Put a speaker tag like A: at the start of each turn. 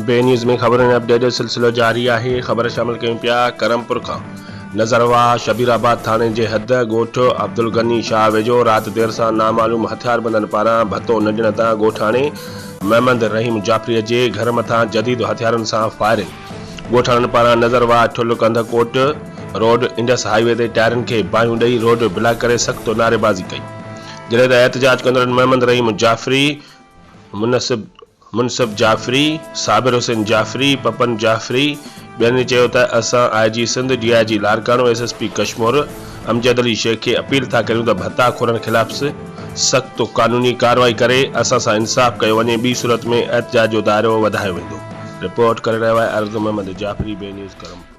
A: बे न्यूज़ में खबरनि अपडेट जो सिलसिलो जारी है। खबर शामिल कयूं पिया क़रमपुर का नज़रवाह शबीरआबाद थाणे जे हद ॻोठ अब्दुलग़नी शाह वेझो रात देरसान नामعلوم ھٿياربندن पारां भतो न ॾियण तां ॻोठाणे محمد रहीम जाफरी जे घर मथां जदीद ھٿيارن सां फायरिंग। ॻोठाणन पारां नज़रवाह ठुल ڪنڌڪوٽ रोड इंडस हाईवे ते टायरन खे बाहियूं ॾेई रोड बलाक करे सख्त नारेबाज़ी कई। जॾहिं त एहतजाज कंदड़नि محمد रहीम जाफरी, منصب جعفري, صابر حسين جعفري, پپن جعفري ॿियनि चयो त असां IG Sindh DIG लारकाणो SSP Kashmir Amjad Ali Sheikh खे अपील था करियूं त भत्ता खोरनि ख़िलाफ़ सख़्त क़ानूनी कार्रवाई करे असां सां इंसाफ़ कयो वञे, ॿी सूरत में एहतजाज जो दायरो वधायो वेंदो। रिपोर्ट करे रहियो आहे अर्ज़ मोहम्मद जाफरी, बे न्यूज़ क़रमपुर।